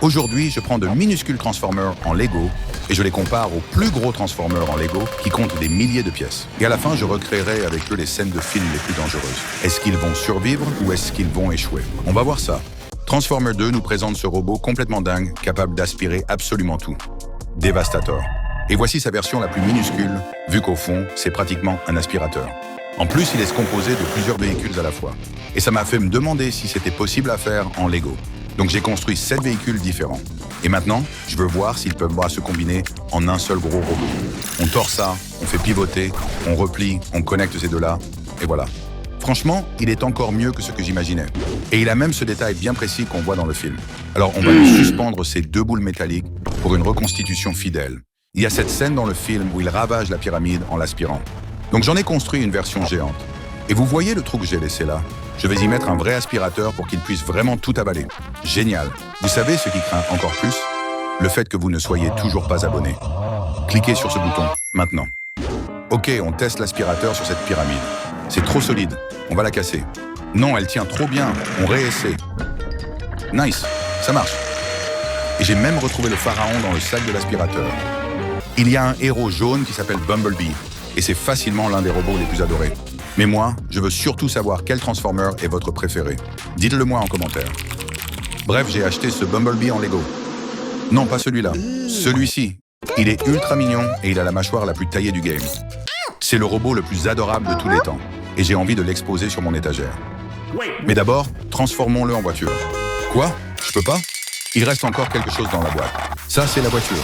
Aujourd'hui, je prends de minuscules Transformers en Lego et je les compare aux plus gros Transformers en Lego qui comptent des milliers de pièces. Et à la fin, je recréerai avec eux les scènes de films les plus dangereuses. Est-ce qu'ils vont survivre ou est-ce qu'ils vont échouer? On va voir ça. Transformers 2 nous présente ce robot complètement dingue, capable d'aspirer absolument tout. Devastator. Et voici sa version la plus minuscule, vu qu'au fond, c'est pratiquement un aspirateur. En plus, il est composé de plusieurs véhicules à la fois. Et ça m'a fait me demander si c'était possible à faire en Lego. Donc j'ai construit 7 véhicules différents. Et maintenant, je veux voir s'ils peuvent se combiner en un seul gros robot. On tord ça, on fait pivoter, on replie, on connecte ces deux-là, et voilà. Franchement, il est encore mieux que ce que j'imaginais. Et il a même ce détail bien précis qu'on voit dans le film. Alors on va lui suspendre ces 2 boules métalliques pour une reconstitution fidèle. Il y a cette scène dans le film où il ravage la pyramide en l'aspirant. Donc j'en ai construit une version géante. Et vous voyez le trou que j'ai laissé là? Je vais y mettre un vrai aspirateur pour qu'il puisse vraiment tout avaler. Génial. Vous savez ce qui craint encore plus? Le fait que vous ne soyez toujours pas abonné. Cliquez sur ce bouton, maintenant. Ok, on teste l'aspirateur sur cette pyramide. C'est trop solide, on va la casser. Non, elle tient trop bien, on réessaie. Nice, ça marche. Et j'ai même retrouvé le pharaon dans le sac de l'aspirateur. Il y a un héros jaune qui s'appelle Bumblebee, et c'est facilement l'un des robots les plus adorés. Mais moi, je veux surtout savoir quel Transformer est votre préféré. Dites-le moi en commentaire. Bref, j'ai acheté ce Bumblebee en Lego. Non, pas celui-là. Celui-ci. Il est ultra mignon et il a la mâchoire la plus taillée du game. C'est le robot le plus adorable de tous les temps. Et j'ai envie de l'exposer sur mon étagère. Mais d'abord, transformons-le en voiture. Quoi? Je peux pas? Il reste encore quelque chose dans la boîte. Ça, c'est la voiture.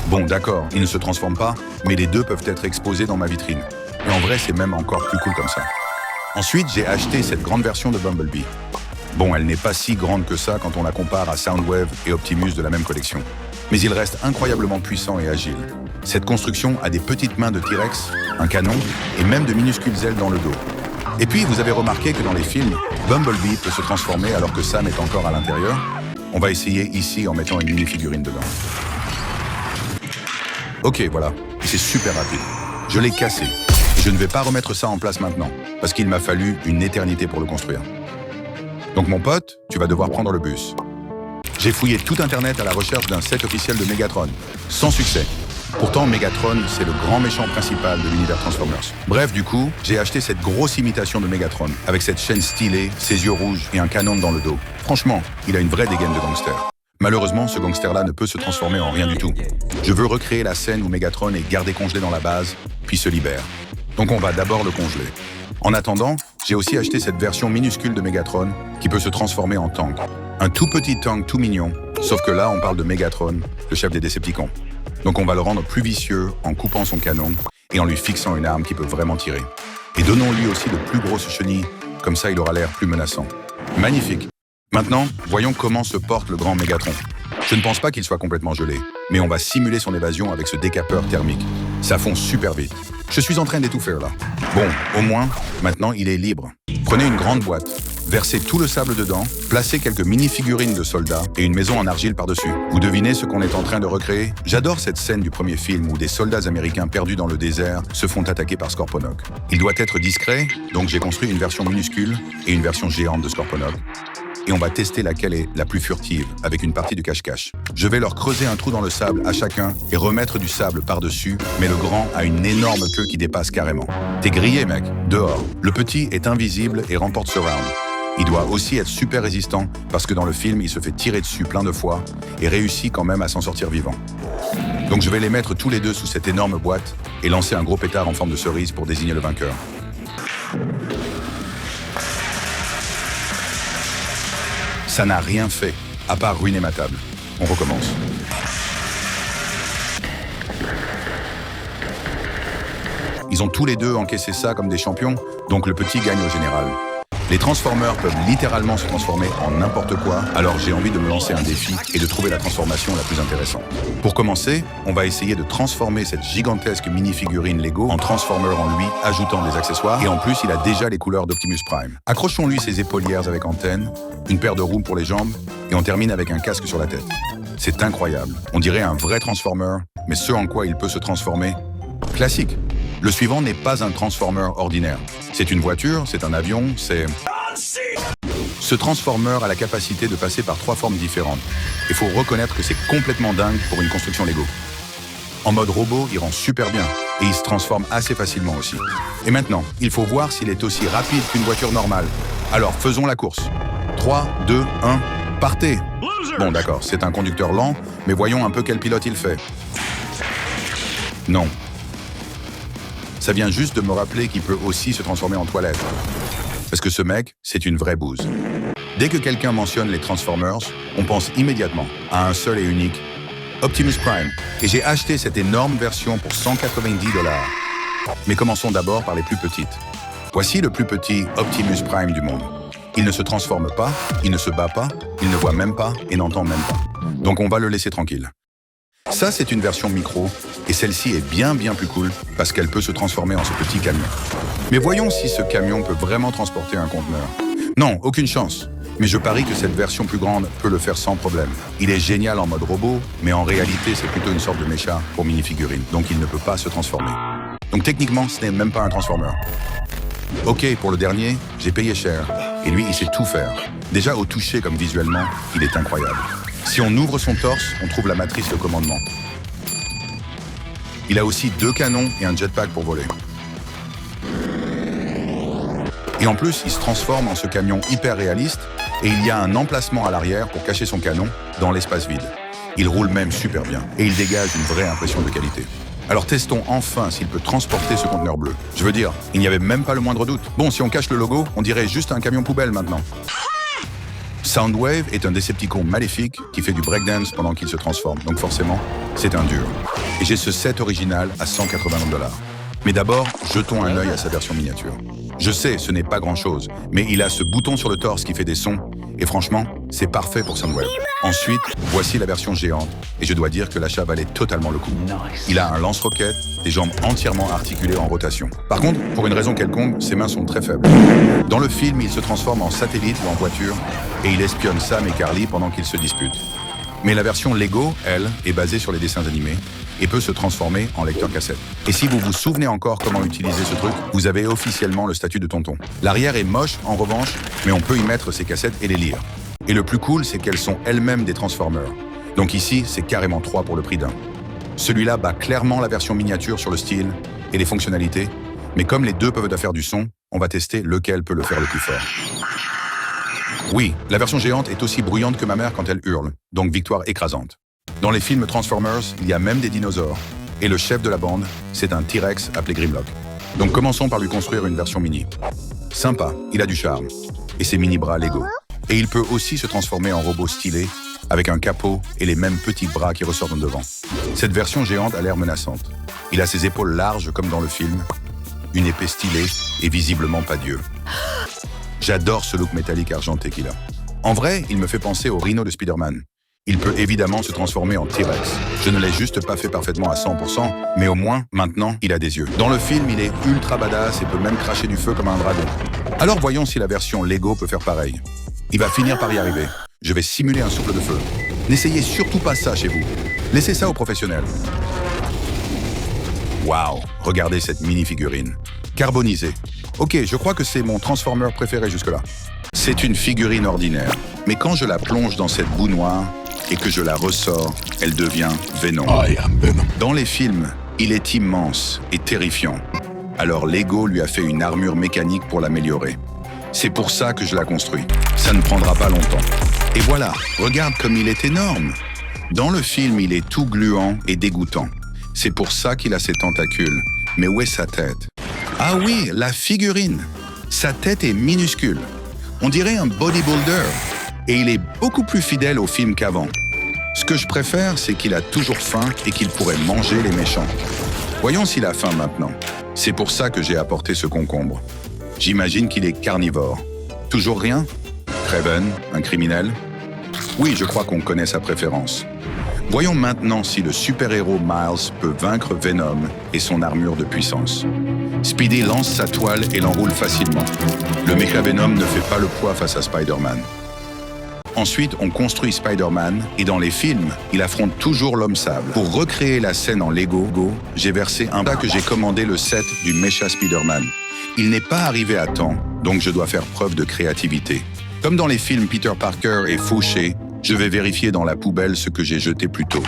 Bon, d'accord, il ne se transforme pas, mais les deux peuvent être exposés dans ma vitrine. Et en vrai, c'est même encore plus cool comme ça. Ensuite, j'ai acheté cette grande version de Bumblebee. Bon, elle n'est pas si grande que ça quand on la compare à Soundwave et Optimus de la même collection. Mais il reste incroyablement puissant et agile. Cette construction a des petites mains de T-Rex, un canon et même de minuscules ailes dans le dos. Et puis, vous avez remarqué que dans les films, Bumblebee peut se transformer alors que Sam est encore à l'intérieur. On va essayer ici en mettant une mini-figurine dedans. Ok, voilà, c'est super rapide. Je l'ai cassé. Je ne vais pas remettre ça en place maintenant, parce qu'il m'a fallu une éternité pour le construire. Donc mon pote, tu vas devoir prendre le bus. J'ai fouillé tout Internet à la recherche d'un set officiel de Megatron. Sans succès. Pourtant, Megatron, c'est le grand méchant principal de l'univers Transformers. Bref, du coup, j'ai acheté cette grosse imitation de Megatron, avec cette chaîne stylée, ses yeux rouges et un canon dans le dos. Franchement, il a une vraie dégaine de gangster. Malheureusement, ce gangster-là ne peut se transformer en rien du tout. Je veux recréer la scène où Megatron est gardé congelé dans la base, puis se libère. Donc on va d'abord le congeler. En attendant, j'ai aussi acheté cette version minuscule de Megatron qui peut se transformer en tank. Un tout petit tank tout mignon, sauf que là on parle de Megatron, le chef des Decepticons. Donc on va le rendre plus vicieux en coupant son canon et en lui fixant une arme qui peut vraiment tirer. Et donnons-lui aussi de plus grosses chenilles, comme ça il aura l'air plus menaçant. Magnifique. Maintenant, voyons comment se porte le grand Megatron. Je ne pense pas qu'il soit complètement gelé, mais on va simuler son évasion avec ce décapeur thermique. Ça fond super vite. Je suis en train d'étouffer là. Bon, au moins, maintenant il est libre. Prenez une grande boîte, versez tout le sable dedans, placez quelques mini-figurines de soldats et une maison en argile par-dessus. Vous devinez ce qu'on est en train de recréer? J'adore cette scène du premier film où des soldats américains perdus dans le désert se font attaquer par Scorponok. Il doit être discret, donc j'ai construit une version minuscule et une version géante de Scorponok. Et on va tester laquelle est la plus furtive, avec une partie de cache-cache. Je vais leur creuser un trou dans le sable à chacun et remettre du sable par-dessus, mais le grand a une énorme queue qui dépasse carrément. T'es grillé, mec, dehors. Le petit est invisible et remporte ce round. Il doit aussi être super résistant, parce que dans le film, il se fait tirer dessus plein de fois et réussit quand même à s'en sortir vivant. Donc je vais les mettre tous les deux sous cette énorme boîte et lancer un gros pétard en forme de cerise pour désigner le vainqueur. Ça n'a rien fait, à part ruiner ma table. On recommence. Ils ont tous les deux encaissé ça comme des champions, donc le petit gagne au général. Les Transformers peuvent littéralement se transformer en n'importe quoi, alors j'ai envie de me lancer un défi et de trouver la transformation la plus intéressante. Pour commencer, on va essayer de transformer cette gigantesque mini-figurine Lego en Transformer en lui, ajoutant des accessoires, et en plus il a déjà les couleurs d'Optimus Prime. Accrochons-lui ses épaulières avec antennes, une paire de roues pour les jambes, et on termine avec un casque sur la tête. C'est incroyable, on dirait un vrai Transformer, mais ce en quoi il peut se transformer, classique. Le suivant n'est pas un Transformer ordinaire. C'est une voiture, c'est un avion, c'est... Ce Transformer a la capacité de passer par 3 formes différentes. Il faut reconnaître que c'est complètement dingue pour une construction Lego. En mode robot, il rend super bien et il se transforme assez facilement aussi. Et maintenant, il faut voir s'il est aussi rapide qu'une voiture normale. Alors faisons la course. 3, 2, 1, partez! Bon d'accord, c'est un conducteur lent, mais voyons un peu quel pilote il fait. Non. Ça vient juste de me rappeler qu'il peut aussi se transformer en toilette. Parce que ce mec, c'est une vraie bouse. Dès que quelqu'un mentionne les Transformers, on pense immédiatement à un seul et unique Optimus Prime. Et j'ai acheté cette énorme version pour $190. Mais commençons d'abord par les plus petites. Voici le plus petit Optimus Prime du monde. Il ne se transforme pas, il ne se bat pas, il ne voit même pas et n'entend même pas. Donc on va le laisser tranquille. Ça, c'est une version micro, et celle-ci est bien plus cool parce qu'elle peut se transformer en ce petit camion. Mais voyons si ce camion peut vraiment transporter un conteneur. Non, aucune chance. Mais je parie que cette version plus grande peut le faire sans problème. Il est génial en mode robot, mais en réalité, c'est plutôt une sorte de mécha pour mini-figurine, donc il ne peut pas se transformer. Donc techniquement, ce n'est même pas un Transformer. Ok, pour le dernier, j'ai payé cher. Et lui, il sait tout faire. Déjà, au toucher comme visuellement, il est incroyable. Si on ouvre son torse, on trouve la matrice de commandement. Il a aussi 2 canons et un jetpack pour voler. Et en plus, il se transforme en ce camion hyper réaliste et il y a un emplacement à l'arrière pour cacher son canon dans l'espace vide. Il roule même super bien et il dégage une vraie impression de qualité. Alors testons enfin s'il peut transporter ce conteneur bleu. Je veux dire, il n'y avait même pas le moindre doute. Bon, si on cache le logo, on dirait juste un camion poubelle maintenant. Soundwave est un Decepticon maléfique qui fait du breakdance pendant qu'il se transforme. Donc forcément, c'est un dur. Et j'ai ce set original à $189. Mais d'abord, jetons un œil à sa version miniature. Je sais, ce n'est pas grand-chose, mais il a ce bouton sur le torse qui fait des sons, et franchement, c'est parfait pour Soundwave. Ensuite, voici la version géante, et je dois dire que l'achat valait totalement le coup. Il a un lance-roquette, des jambes entièrement articulées en rotation. Par contre, pour une raison quelconque, ses mains sont très faibles. Dans le film, il se transforme en satellite ou en voiture, et il espionne Sam et Carly pendant qu'ils se disputent. Mais la version Lego, elle, est basée sur les dessins animés et peut se transformer en lecteur cassette. Et si vous vous souvenez encore comment utiliser ce truc, vous avez officiellement le statut de tonton. L'arrière est moche, en revanche, mais on peut y mettre ses cassettes et les lire. Et le plus cool, c'est qu'elles sont elles-mêmes des Transformers. Donc ici, c'est carrément 3 pour le prix d'un. Celui-là bat clairement la version miniature sur le style et les fonctionnalités, mais comme les deux peuvent faire du son, on va tester lequel peut le faire le plus fort. Oui, la version géante est aussi bruyante que ma mère quand elle hurle, donc victoire écrasante. Dans les films Transformers, il y a même des dinosaures. Et le chef de la bande, c'est un T-Rex appelé Grimlock. Donc commençons par lui construire une version mini. Sympa, il a du charme. Et ses mini-bras Lego. Et il peut aussi se transformer en robot stylé, avec un capot et les mêmes petits bras qui ressortent devant. Cette version géante a l'air menaçante. Il a ses épaules larges comme dans le film, une épée stylée et visiblement pas Dieu. J'adore ce look métallique argenté qu'il a. En vrai, il me fait penser au Rhino de Spider-Man. Il peut évidemment se transformer en T-Rex. Je ne l'ai juste pas fait parfaitement à 100%, mais au moins, maintenant, il a des yeux. Dans le film, il est ultra badass et peut même cracher du feu comme un dragon. Alors voyons si la version Lego peut faire pareil. Il va finir par y arriver. Je vais simuler un souffle de feu. N'essayez surtout pas ça chez vous. Laissez ça aux professionnels. Waouh, regardez cette mini-figurine. Carbonisée. Ok, je crois que c'est mon Transformer préféré jusque-là. C'est une figurine ordinaire, mais quand je la plonge dans cette boue noire et que je la ressors, elle devient Venom. Dans les films, il est immense et terrifiant. Alors Lego lui a fait une armure mécanique pour l'améliorer. C'est pour ça que je la construis. Ça ne prendra pas longtemps. Et voilà, regarde comme il est énorme. Dans le film, il est tout gluant et dégoûtant. C'est pour ça qu'il a ses tentacules. Mais où est sa tête? Ah oui, la figurine. Sa tête est minuscule. On dirait un bodybuilder. Et il est beaucoup plus fidèle au film qu'avant. Ce que je préfère, c'est qu'il a toujours faim et qu'il pourrait manger les méchants. Voyons s'il a faim maintenant. C'est pour ça que j'ai apporté ce concombre. J'imagine qu'il est carnivore. Toujours rien? Kraven, un criminel? Oui, je crois qu'on connaît sa préférence. Voyons maintenant si le super-héros Miles peut vaincre Venom et son armure de puissance. Speedy lance sa toile et l'enroule facilement. Le mécha Venom ne fait pas le poids face à Spider-Man. Ensuite, on construit Spider-Man et dans les films, il affronte toujours l'homme sable. Pour recréer la scène en Lego, j'ai versé un tas que j'ai commandé le set du mécha Spider-Man. Il n'est pas arrivé à temps, donc je dois faire preuve de créativité. Comme dans les films Peter Parker est fauché, je vais vérifier dans la poubelle ce que j'ai jeté plus tôt.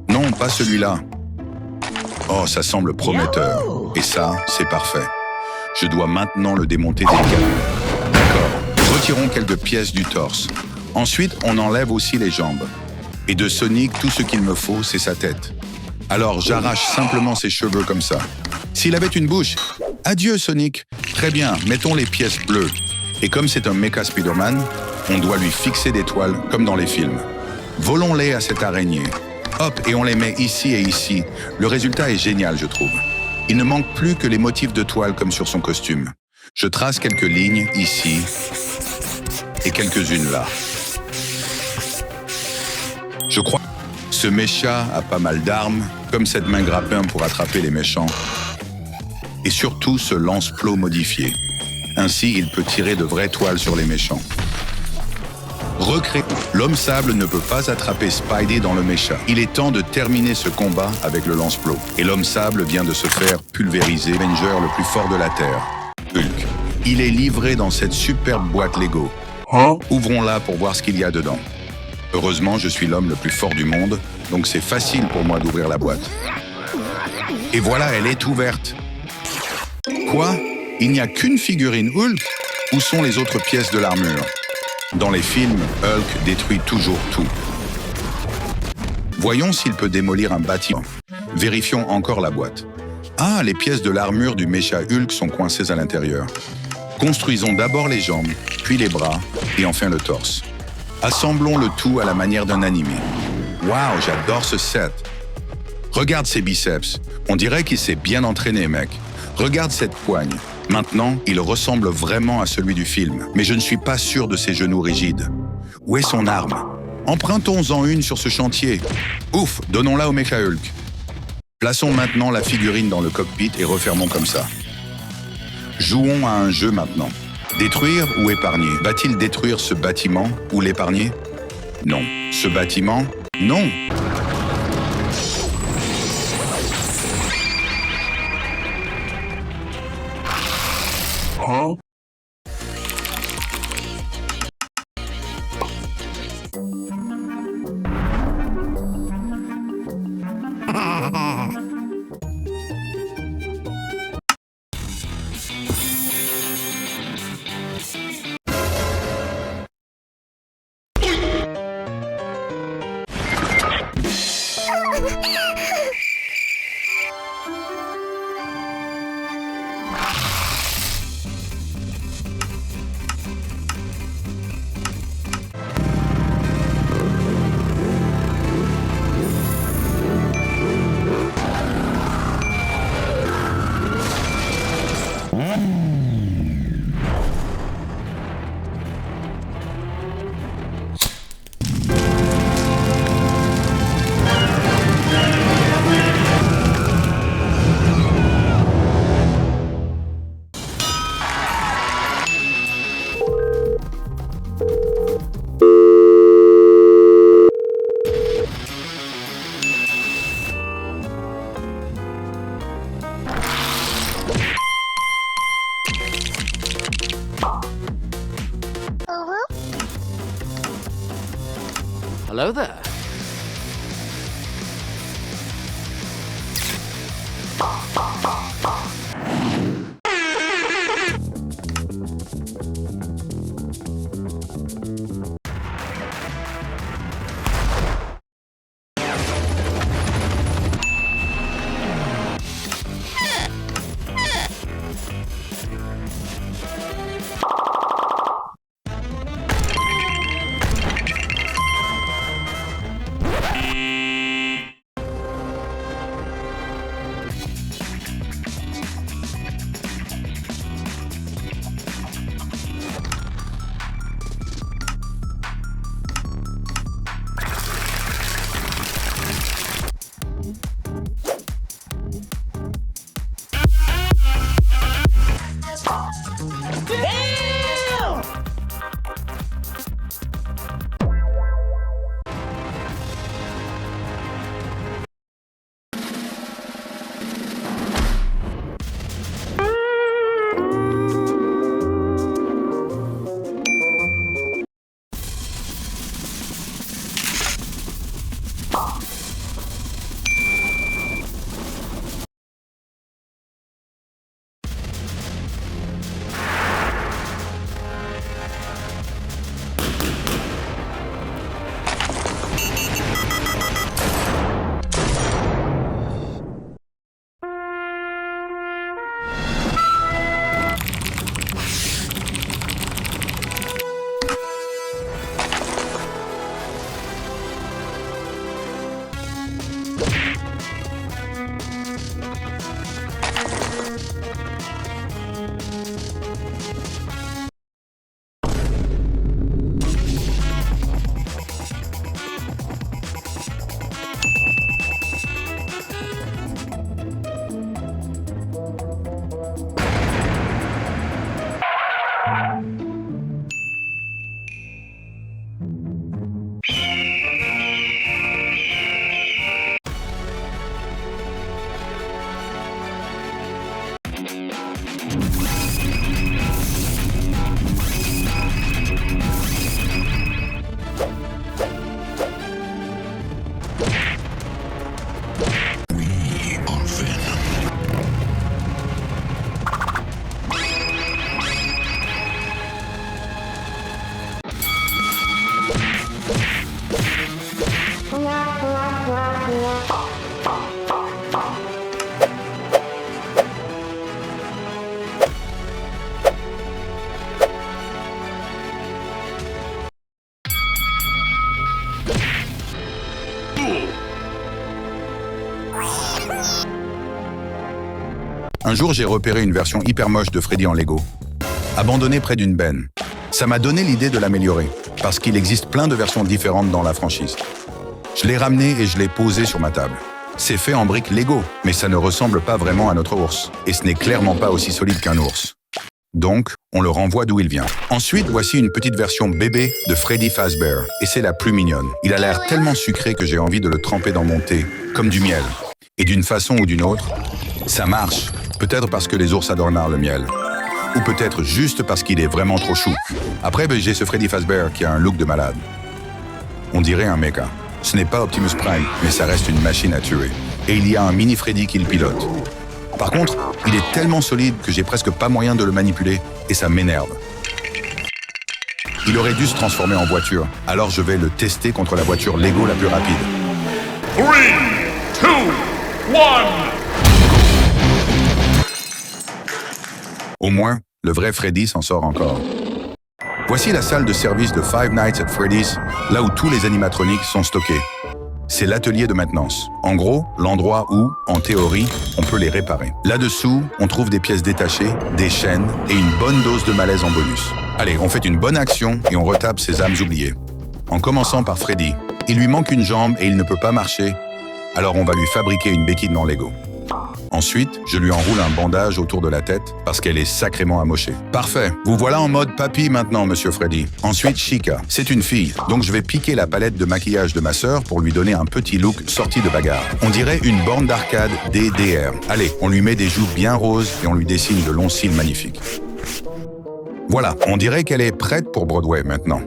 Non, pas celui-là. Oh, ça semble prometteur. Et ça, c'est parfait. Je dois maintenant le démonter délicatement. D'accord, retirons quelques pièces du torse. Ensuite, on enlève aussi les jambes. Et de Sonic, tout ce qu'il me faut, c'est sa tête. Alors, j'arrache simplement ses cheveux comme ça. S'il avait une bouche, adieu Sonic. Très bien, mettons les pièces bleues. Et comme c'est un mecha Spider-Man, on doit lui fixer des toiles comme dans les films. Volons-les à cette araignée. Hop, et on les met ici et ici. Le résultat est génial, je trouve. Il ne manque plus que les motifs de toile comme sur son costume. Je trace quelques lignes ici et quelques-unes là. Je crois que ce mécha a pas mal d'armes, comme cette main grappin pour attraper les méchants. Et surtout ce lance-plot modifié. Ainsi, il peut tirer de vraies toiles sur les méchants. Recréer. L'homme-sable ne peut pas attraper Spidey dans le mécha. Il est temps de terminer ce combat avec le lance-plot. Et l'homme-sable vient de se faire pulvériser, Avenger le plus fort de la Terre, Hulk. Il est livré dans cette superbe boîte Lego. Ouvrons-la pour voir ce qu'il y a dedans. Heureusement, je suis l'homme le plus fort du monde, donc c'est facile pour moi d'ouvrir la boîte. Et voilà, elle est ouverte. Quoi? Il n'y a qu'une figurine Hulk? Où sont les autres pièces de l'armure? Dans les films, Hulk détruit toujours tout. Voyons s'il peut démolir un bâtiment. Vérifions encore la boîte. Ah, les pièces de l'armure du mécha Hulk sont coincées à l'intérieur. Construisons d'abord les jambes, puis les bras, et enfin le torse. Assemblons le tout à la manière d'un animé. Waouh, j'adore ce set. Regarde ses biceps. On dirait qu'il s'est bien entraîné, mec. Regarde cette poigne. Maintenant, il ressemble vraiment à celui du film, mais je ne suis pas sûr de ses genoux rigides. Où est son arme? Empruntons-en une sur ce chantier. Ouf, donnons-la au Mecha Hulk. Plaçons maintenant la figurine dans le cockpit et refermons comme ça. Jouons à un jeu maintenant. Détruire ou épargner? Va-t-il détruire ce bâtiment ou l'épargner? Non. Ce bâtiment? Non. Un jour, j'ai repéré une version hyper moche de Freddy en Lego, abandonnée près d'une benne. Ça m'a donné l'idée de l'améliorer, parce qu'il existe plein de versions différentes dans la franchise. Je l'ai ramené et je l'ai posé sur ma table. C'est fait en briques Lego, mais ça ne ressemble pas vraiment à notre ours, et ce n'est clairement pas aussi solide qu'un ours. Donc, on le renvoie d'où il vient. Ensuite, voici une petite version bébé de Freddy Fazbear, et c'est la plus mignonne. Il a l'air tellement sucré que j'ai envie de le tremper dans mon thé, comme du miel. Et d'une façon ou d'une autre, ça marche. Peut-être parce que les ours adorent le miel. Ou peut-être juste parce qu'il est vraiment trop chou. Après, j'ai ce Freddy Fazbear qui a un look de malade. On dirait un mecha. Ce n'est pas Optimus Prime, mais ça reste une machine à tuer. Et il y a un mini Freddy qui le pilote. Par contre, il est tellement solide que j'ai presque pas moyen de le manipuler, et ça m'énerve. Il aurait dû se transformer en voiture, alors je vais le tester contre la voiture Lego la plus rapide. 3, 2, 1. Au moins, le vrai Freddy s'en sort encore. Voici la salle de service de Five Nights at Freddy's, là où tous les animatroniques sont stockés. C'est l'atelier de maintenance. En gros, l'endroit où, en théorie, on peut les réparer. Là-dessous, on trouve des pièces détachées, des chaînes et une bonne dose de malaise en bonus. Allez, on fait une bonne action et on retape ces âmes oubliées. En commençant par Freddy. Il lui manque une jambe et il ne peut pas marcher, alors on va lui fabriquer une béquille en Lego. Ensuite, je lui enroule un bandage autour de la tête parce qu'elle est sacrément amochée. Parfait, vous voilà en mode papy maintenant, monsieur Freddy. Ensuite, Chica. C'est une fille, donc je vais piquer la palette de maquillage de ma sœur pour lui donner un petit look sorti de bagarre. On dirait une borne d'arcade DDR. Allez, on lui met des joues bien roses et on lui dessine de longs cils magnifiques. Voilà, on dirait qu'elle est prête pour Broadway maintenant.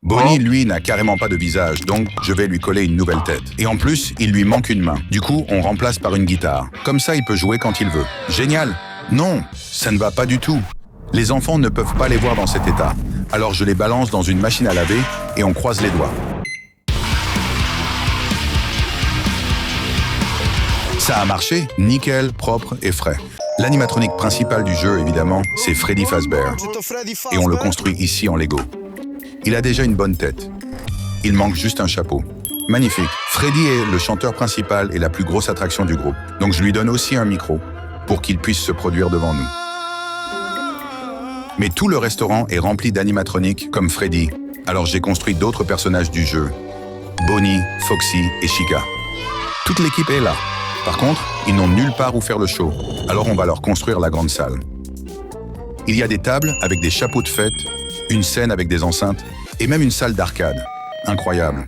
Bonnie, lui, n'a carrément pas de visage, donc je vais lui coller une nouvelle tête. Et en plus, il lui manque une main. Du coup, on remplace par une guitare. Comme ça, il peut jouer quand il veut. Génial! Non, ça ne va pas du tout. Les enfants ne peuvent pas les voir dans cet état. Alors je les balance dans une machine à laver et on croise les doigts. Ça a marché, nickel, propre et frais. L'animatronique principal du jeu, évidemment, c'est Freddy Fazbear. Et on le construit ici en Lego. Il a déjà une bonne tête. Il manque juste un chapeau. Magnifique. Freddy est le chanteur principal et la plus grosse attraction du groupe. Donc je lui donne aussi un micro pour qu'il puisse se produire devant nous. Mais tout le restaurant est rempli d'animatroniques comme Freddy. Alors j'ai construit d'autres personnages du jeu. Bonnie, Foxy et Chica. Toute l'équipe est là. Par contre, ils n'ont nulle part où faire le show. Alors on va leur construire la grande salle. Il y a des tables avec des chapeaux de fête, une scène avec des enceintes et même une salle d'arcade. Incroyable.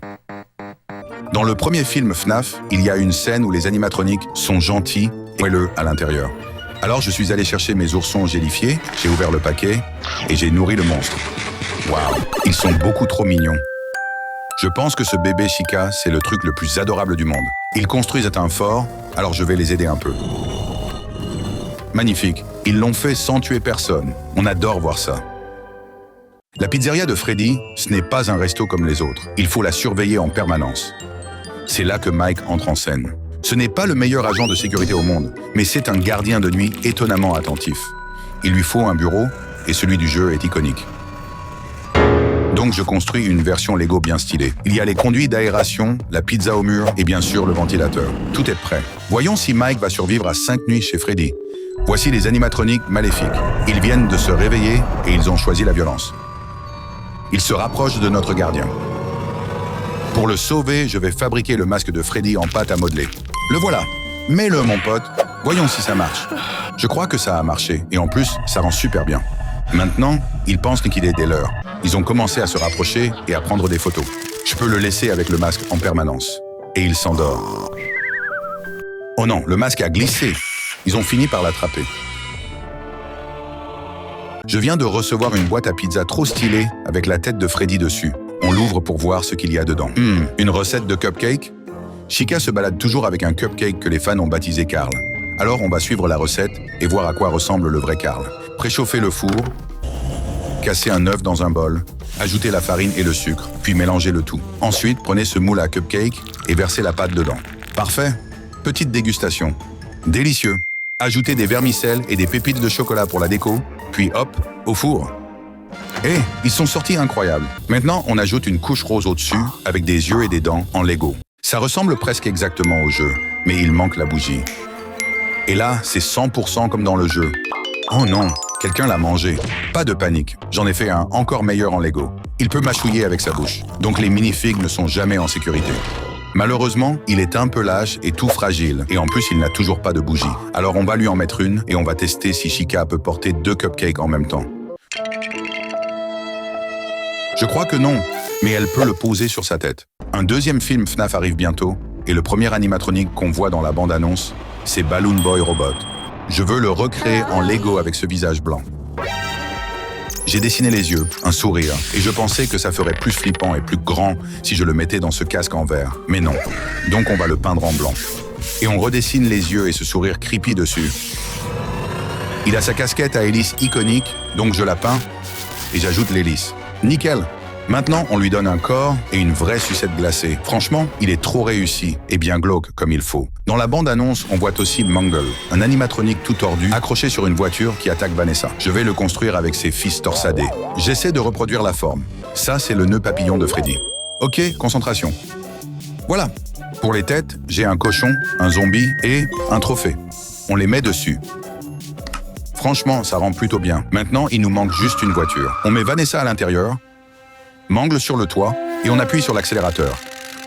Dans le premier film FNAF, il y a une scène où les animatroniques sont gentils et moelleux à l'intérieur. Alors je suis allé chercher mes oursons gélifiés, j'ai ouvert le paquet et j'ai nourri le monstre. Waouh, ils sont beaucoup trop mignons. Je pense que ce bébé Chica, c'est le truc le plus adorable du monde. Ils construisent un fort, alors je vais les aider un peu. Magnifique, ils l'ont fait sans tuer personne. On adore voir ça. La pizzeria de Freddy, ce n'est pas un resto comme les autres. Il faut la surveiller en permanence. C'est là que Mike entre en scène. Ce n'est pas le meilleur agent de sécurité au monde, mais c'est un gardien de nuit étonnamment attentif. Il lui faut un bureau, et celui du jeu est iconique. Donc je construis une version Lego bien stylée. Il y a les conduits d'aération, la pizza au mur et bien sûr le ventilateur. Tout est prêt. Voyons si Mike va survivre à 5 nuits chez Freddy. Voici les animatroniques maléfiques. Ils viennent de se réveiller et ils ont choisi la violence. Ils se rapprochent de notre gardien. Pour le sauver, je vais fabriquer le masque de Freddy en pâte à modeler. Le voilà. Mets-le, mon pote. Voyons si ça marche. Je crois que ça a marché et en plus, ça rend super bien. Maintenant, ils pensent qu'il est des leurs. Ils ont commencé à se rapprocher et à prendre des photos. Je peux le laisser avec le masque en permanence. Et il s'endort. Oh non, le masque a glissé. Ils ont fini par l'attraper. Je viens de recevoir une boîte à pizza trop stylée avec la tête de Freddy dessus. On l'ouvre pour voir ce qu'il y a dedans. Une recette de cupcake? Chica se balade toujours avec un cupcake que les fans ont baptisé Carl. Alors on va suivre la recette et voir à quoi ressemble le vrai Carl. Préchauffer le four, casser un œuf dans un bol, ajouter la farine et le sucre, puis mélanger le tout. Ensuite, prenez ce moule à cupcake et versez la pâte dedans. Parfait. Petite dégustation. Délicieux. Ajoutez des vermicelles et des pépites de chocolat pour la déco, puis hop, au four. Ils sont sortis incroyables. Maintenant, on ajoute une couche rose au-dessus avec des yeux et des dents en Lego. Ça ressemble presque exactement au jeu, mais il manque la bougie. Et là, c'est 100% comme dans le jeu. Oh non, quelqu'un l'a mangé. Pas de panique, j'en ai fait un encore meilleur en Lego. Il peut mâchouiller avec sa bouche, donc les minifigs ne sont jamais en sécurité. Malheureusement, il est un peu lâche et tout fragile, et en plus il n'a toujours pas de bougie. Alors on va lui en mettre une, et on va tester si Chica peut porter 2 cupcakes en même temps. Je crois que non, mais elle peut le poser sur sa tête. Un deuxième film FNAF arrive bientôt, et le premier animatronique qu'on voit dans la bande-annonce, c'est Balloon Boy Robot. Je veux le recréer en Lego avec ce visage blanc. J'ai dessiné les yeux, un sourire, et je pensais que ça ferait plus flippant et plus grand si je le mettais dans ce casque en verre. Mais non. Donc on va le peindre en blanc. Et on redessine les yeux et ce sourire creepy dessus. Il a sa casquette à hélice iconique, donc je la peins et j'ajoute l'hélice. Nickel. Maintenant, on lui donne un corps et une vraie sucette glacée. Franchement, il est trop réussi et bien glauque comme il faut. Dans la bande-annonce, on voit aussi Mangle, un animatronique tout tordu, accroché sur une voiture qui attaque Vanessa. Je vais le construire avec ses fils torsadés. J'essaie de reproduire la forme. Ça, c'est le nœud papillon de Freddy. Ok, concentration. Voilà. Pour les têtes, j'ai un cochon, un zombie et un trophée. On les met dessus. Franchement, ça rend plutôt bien. Maintenant, il nous manque juste une voiture. On met Vanessa à l'intérieur, Mangle sur le toit et on appuie sur l'accélérateur.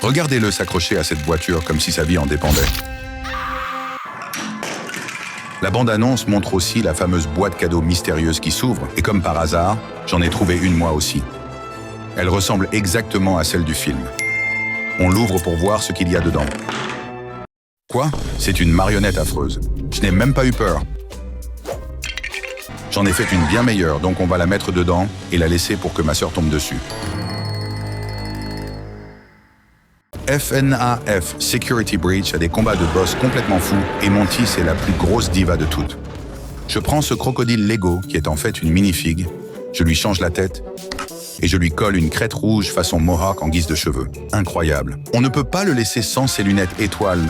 Regardez-le s'accrocher à cette voiture comme si sa vie en dépendait. La bande-annonce montre aussi la fameuse boîte cadeau mystérieuse qui s'ouvre et comme par hasard, j'en ai trouvé une moi aussi. Elle ressemble exactement à celle du film. On l'ouvre pour voir ce qu'il y a dedans. Quoi? C'est une marionnette affreuse. Je n'ai même pas eu peur. J'en ai fait une bien meilleure, donc on va la mettre dedans et la laisser pour que ma sœur tombe dessus. FNAF, Security Breach, a des combats de boss complètement fous et Monty, c'est la plus grosse diva de toutes. Je prends ce crocodile Lego, qui est en fait une minifig, je lui change la tête et je lui colle une crête rouge façon mohawk en guise de cheveux. Incroyable. On ne peut pas le laisser sans ses lunettes étoiles.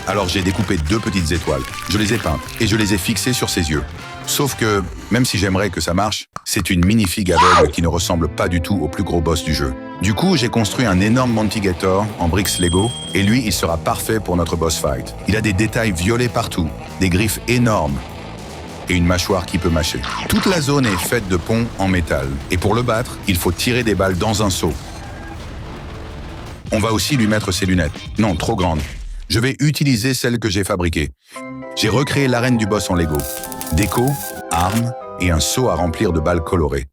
Alors j'ai découpé 2 petites étoiles, je les ai peintes et je les ai fixées sur ses yeux. Sauf que, même si j'aimerais que ça marche, c'est une minifig aveugle qui ne ressemble pas du tout au plus gros boss du jeu. Du coup, j'ai construit un énorme Montigator en bricks Lego, et lui, il sera parfait pour notre boss fight. Il a des détails violets partout, des griffes énormes, et une mâchoire qui peut mâcher. Toute la zone est faite de ponts en métal, et pour le battre, il faut tirer des balles dans un seau. On va aussi lui mettre ses lunettes. Non, trop grandes. Je vais utiliser celles que j'ai fabriquées. J'ai recréé l'arène du boss en Lego. Déco, armes et un seau à remplir de balles colorées.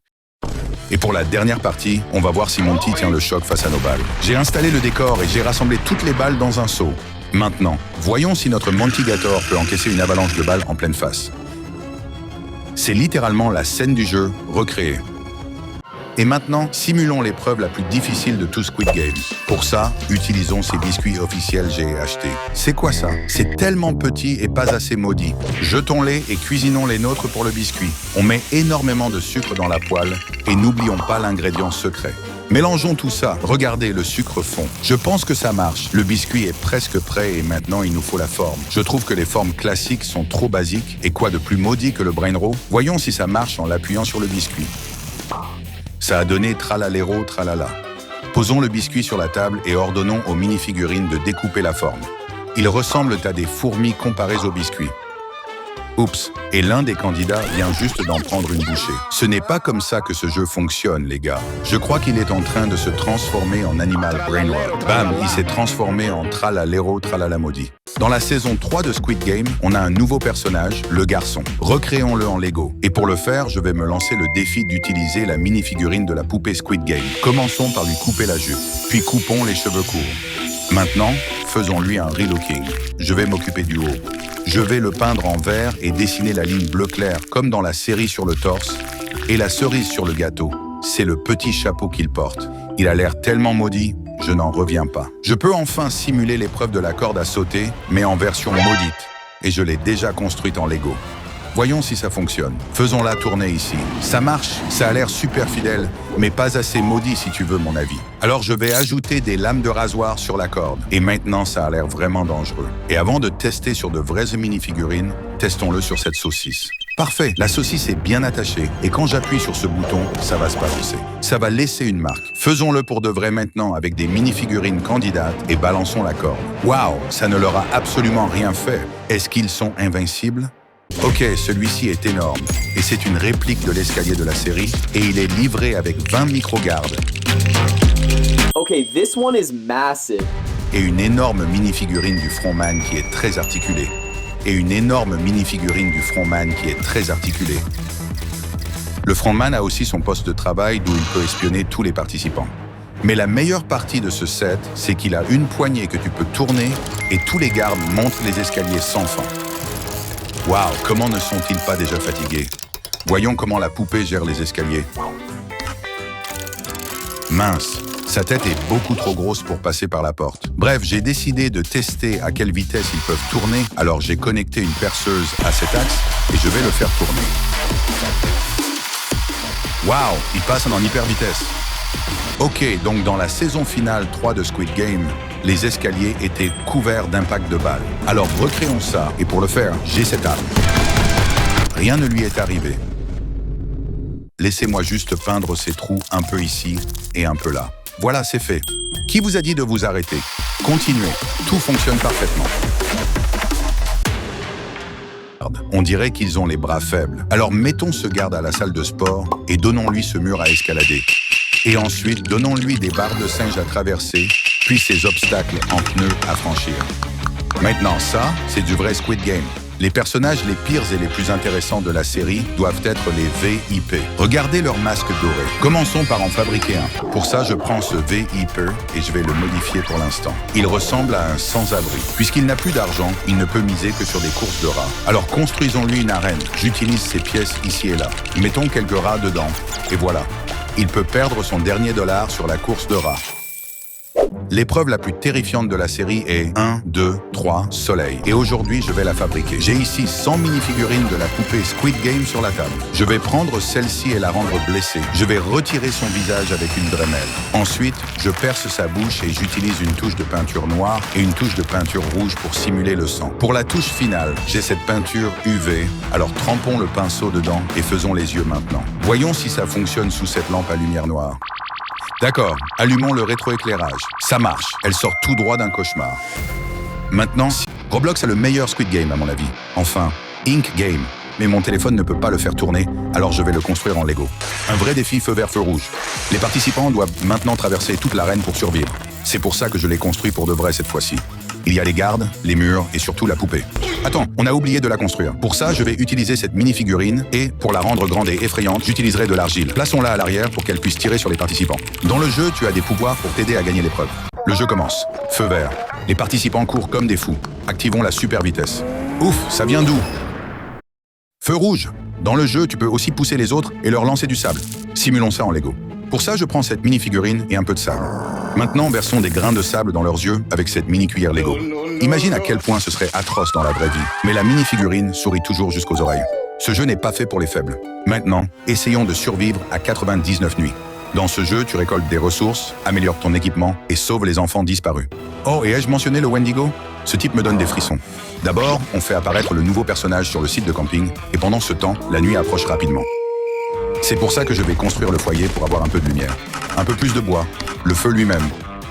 Et pour la dernière partie, on va voir si Monty tient le choc face à nos balles. J'ai installé le décor et j'ai rassemblé toutes les balles dans un seau. Maintenant, voyons si notre Montigator peut encaisser une avalanche de balles en pleine face. C'est littéralement la scène du jeu recréée. Et maintenant, simulons l'épreuve la plus difficile de tout Squid Game. Pour ça, utilisons ces biscuits officiels j'ai achetés. C'est quoi ça? C'est tellement petit et pas assez maudit. Jetons-les et cuisinons les nôtres pour le biscuit. On met énormément de sucre dans la poêle et n'oublions pas l'ingrédient secret. Mélangeons tout ça. Regardez, le sucre fond. Je pense que ça marche. Le biscuit est presque prêt et maintenant il nous faut la forme. Je trouve que les formes classiques sont trop basiques. Et quoi de plus maudit que le brain roll? Voyons si ça marche en l'appuyant sur le biscuit. Ça a donné tralaléro tralala. Posons le biscuit sur la table et ordonnons aux mini-figurines de découper la forme. Ils ressemblent à des fourmis comparées au biscuit. Oups, et l'un des candidats vient juste d'en prendre une bouchée. Ce n'est pas comme ça que ce jeu fonctionne, les gars. Je crois qu'il est en train de se transformer en animal brainrot. Bam, il s'est transformé en tralalero tralalamodi. Dans la saison 3 de Squid Game, on a un nouveau personnage, le garçon. Recréons-le en Lego. Et pour le faire, je vais me lancer le défi d'utiliser la mini-figurine de la poupée Squid Game. Commençons par lui couper la jupe, puis coupons les cheveux courts. Maintenant, faisons-lui un relooking. Je vais m'occuper du haut. Je vais le peindre en vert et dessiner la ligne bleu clair comme dans la série sur le torse. Et la cerise sur le gâteau, c'est le petit chapeau qu'il porte. Il a l'air tellement maudit, je n'en reviens pas. Je peux enfin simuler l'épreuve de la corde à sauter, mais en version maudite. Et je l'ai déjà construite en Lego. Voyons si ça fonctionne. Faisons-la tourner ici. Ça marche, ça a l'air super fidèle, mais pas assez maudit si tu veux mon avis. Alors je vais ajouter des lames de rasoir sur la corde. Et maintenant, ça a l'air vraiment dangereux. Et avant de tester sur de vraies mini-figurines, testons-le sur cette saucisse. Parfait, la saucisse est bien attachée. Et quand j'appuie sur ce bouton, ça va se balancer. Ça va laisser une marque. Faisons-le pour de vrai maintenant avec des mini-figurines candidates et balançons la corde. Waouh, ça ne leur a absolument rien fait. Est-ce qu'ils sont invincibles ? Ok, celui-ci est énorme, et c'est une réplique de l'escalier de la série, et il est livré avec 20 micro-gardes. Okay, this one is massive. Et une énorme mini-figurine du frontman qui est très articulée. Et une énorme mini-figurine du frontman qui est très articulée. Le frontman a aussi son poste de travail d'où il peut espionner tous les participants. Mais la meilleure partie de ce set, c'est qu'il a une poignée que tu peux tourner, et tous les gardes montent les escaliers sans fin. Waouh, comment ne sont-ils pas déjà fatigués? Voyons comment la poupée gère les escaliers. Mince, sa tête est beaucoup trop grosse pour passer par la porte. Bref, j'ai décidé de tester à quelle vitesse ils peuvent tourner, alors j'ai connecté une perceuse à cet axe et je vais le faire tourner. Waouh, il passe en hyper vitesse. Ok, donc dans la saison finale 3 de Squid Game, les escaliers étaient couverts d'impacts de balles. Alors recréons ça, et pour le faire, j'ai cette arme. Rien ne lui est arrivé. Laissez-moi juste peindre ces trous un peu ici et un peu là. Voilà, c'est fait. Qui vous a dit de vous arrêter? Continuez, tout fonctionne parfaitement. On dirait qu'ils ont les bras faibles. Alors mettons ce garde à la salle de sport et donnons-lui ce mur à escalader. Et ensuite, donnons-lui des barres de singe à traverser, puis ces obstacles en pneus à franchir. Maintenant, ça, c'est du vrai Squid Game. Les personnages les pires et les plus intéressants de la série doivent être les VIP. Regardez leur masque doré. Commençons par en fabriquer un. Pour ça, je prends ce VIP et je vais le modifier pour l'instant. Il ressemble à un sans-abri. Puisqu'il n'a plus d'argent, il ne peut miser que sur des courses de rats. Alors construisons-lui une arène. J'utilise ces pièces ici et là. Mettons quelques rats dedans. Et voilà. Il peut perdre son dernier dollar sur la course de rats. L'épreuve la plus terrifiante de la série est 1, 2, 3, soleil. Et aujourd'hui, je vais la fabriquer. J'ai ici 100 mini-figurines de la poupée Squid Game sur la table. Je vais prendre celle-ci et la rendre blessée. Je vais retirer son visage avec une Dremel. Ensuite, je perce sa bouche et j'utilise une touche de peinture noire et une touche de peinture rouge pour simuler le sang. Pour la touche finale, j'ai cette peinture UV. Alors trempons le pinceau dedans et faisons les yeux maintenant. Voyons si ça fonctionne sous cette lampe à lumière noire. D'accord, allumons le rétroéclairage. Ça marche, elle sort tout droit d'un cauchemar. Maintenant, Roblox a le meilleur Squid Game à mon avis. Enfin, Ink Game. Mais mon téléphone ne peut pas le faire tourner, alors je vais le construire en Lego. Un vrai défi feu vert, feu rouge. Les participants doivent maintenant traverser toute l'arène pour survivre. C'est pour ça que je l'ai construit pour de vrai cette fois-ci. Il y a les gardes, les murs et surtout la poupée. Attends, on a oublié de la construire. Pour ça, je vais utiliser cette mini-figurine et, pour la rendre grande et effrayante, j'utiliserai de l'argile. Plaçons-la à l'arrière pour qu'elle puisse tirer sur les participants. Dans le jeu, tu as des pouvoirs pour t'aider à gagner l'épreuve. Le jeu commence. Feu vert. Les participants courent comme des fous. Activons la super vitesse. Ouf, ça vient d'où? Feu rouge. Dans le jeu, tu peux aussi pousser les autres et leur lancer du sable. Simulons ça en Lego. Pour ça, je prends cette mini-figurine et un peu de sable. Maintenant, versons des grains de sable dans leurs yeux avec cette mini-cuillère Lego. Imagine à quel point ce serait atroce dans la vraie vie. Mais la mini-figurine sourit toujours jusqu'aux oreilles. Ce jeu n'est pas fait pour les faibles. Maintenant, essayons de survivre à 99 nuits. Dans ce jeu, tu récoltes des ressources, améliores ton équipement et sauves les enfants disparus. Oh, et ai-je mentionné le Wendigo? Ce type me donne des frissons. D'abord, on fait apparaître le nouveau personnage sur le site de camping et pendant ce temps, la nuit approche rapidement. C'est pour ça que je vais construire le foyer pour avoir un peu de lumière. Un peu plus de bois, le feu lui-même,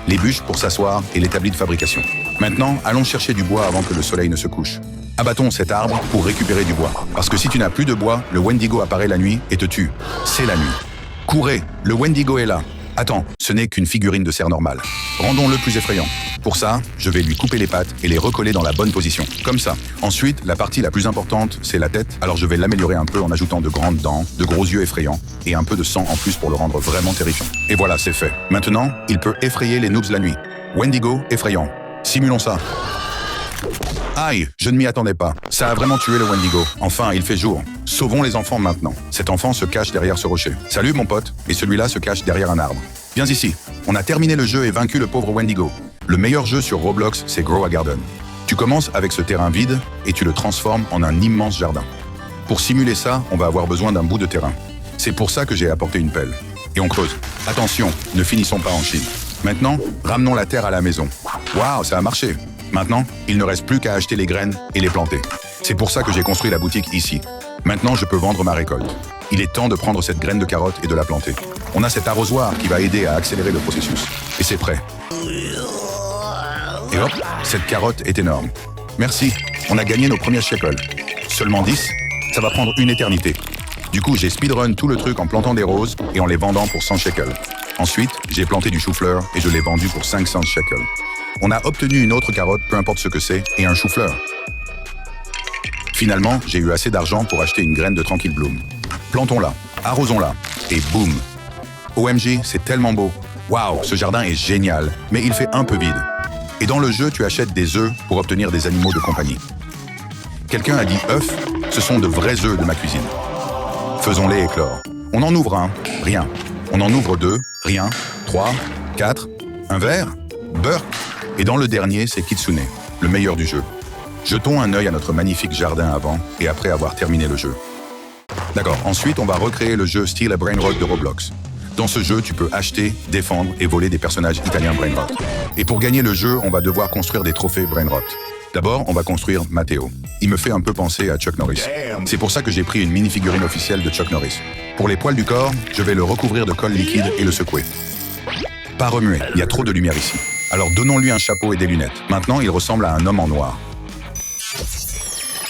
les bûches pour s'asseoir et l'établi de fabrication. Maintenant, allons chercher du bois avant que le soleil ne se couche. Abattons cet arbre pour récupérer du bois. Parce que si tu n'as plus de bois, le Wendigo apparaît la nuit et te tue. C'est la nuit. Courez, le Wendigo est là. Attends, ce n'est qu'une figurine de cerf normale. Rendons-le plus effrayant. Pour ça, je vais lui couper les pattes et les recoller dans la bonne position. Comme ça. Ensuite, la partie la plus importante, c'est la tête. Alors je vais l'améliorer un peu en ajoutant de grandes dents, de gros yeux effrayants et un peu de sang en plus pour le rendre vraiment terrifiant. Et voilà, c'est fait. Maintenant, il peut effrayer les noobs la nuit. Wendigo effrayant. Simulons ça. Aïe, je ne m'y attendais pas. Ça a vraiment tué le Wendigo. Enfin, il fait jour. Sauvons les enfants maintenant. Cet enfant se cache derrière ce rocher. Salut mon pote. Et celui-là se cache derrière un arbre. Viens ici. On a terminé le jeu et vaincu le pauvre Wendigo. Le meilleur jeu sur Roblox, c'est Grow a Garden. Tu commences avec ce terrain vide et tu le transformes en un immense jardin. Pour simuler ça, on va avoir besoin d'un bout de terrain. C'est pour ça que j'ai apporté une pelle. Et on creuse. Attention, ne finissons pas en Chine. Maintenant, ramenons la terre à la maison. Waouh, ça a marché. Maintenant, il ne reste plus qu'à acheter les graines et les planter. C'est pour ça que j'ai construit la boutique ici. Maintenant, je peux vendre ma récolte. Il est temps de prendre cette graine de carotte et de la planter. On a cet arrosoir qui va aider à accélérer le processus. Et c'est prêt. Et hop, cette carotte est énorme. Merci, on a gagné nos premiers shekels. Seulement 10, ça va prendre une éternité. Du coup, j'ai speedrun tout le truc en plantant des roses et en les vendant pour 100 shekels. Ensuite, j'ai planté du chou-fleur et je l'ai vendu pour 500 shekels. On a obtenu une autre carotte, peu importe ce que c'est, et un chou-fleur. Finalement, j'ai eu assez d'argent pour acheter une graine de Tranquil Bloom. Plantons-la, arrosons-la, et boum! OMG, c'est tellement beau. Waouh, ce jardin est génial, mais il fait un peu vide. Et dans le jeu, tu achètes des œufs pour obtenir des animaux de compagnie. Quelqu'un a dit œufs, ce sont de vrais œufs de ma cuisine. Faisons-les éclore. On en ouvre un, rien. On en ouvre deux, rien. 3, 4, un verre, beurre. Et dans le dernier, c'est Kitsune, le meilleur du jeu. Jetons un œil à notre magnifique jardin avant et après avoir terminé le jeu. D'accord, ensuite on va recréer le jeu Steal a Brainrot de Roblox. Dans ce jeu, tu peux acheter, défendre et voler des personnages italiens Brainrot. Et pour gagner le jeu, on va devoir construire des trophées Brainrot. D'abord, on va construire Matteo. Il me fait un peu penser à Chuck Norris. C'est pour ça que j'ai pris une mini-figurine officielle de Chuck Norris. Pour les poils du corps, je vais le recouvrir de colle liquide et le secouer. Pas remuer, il y a trop de lumière ici. Alors donnons-lui un chapeau et des lunettes. Maintenant, il ressemble à un homme en noir.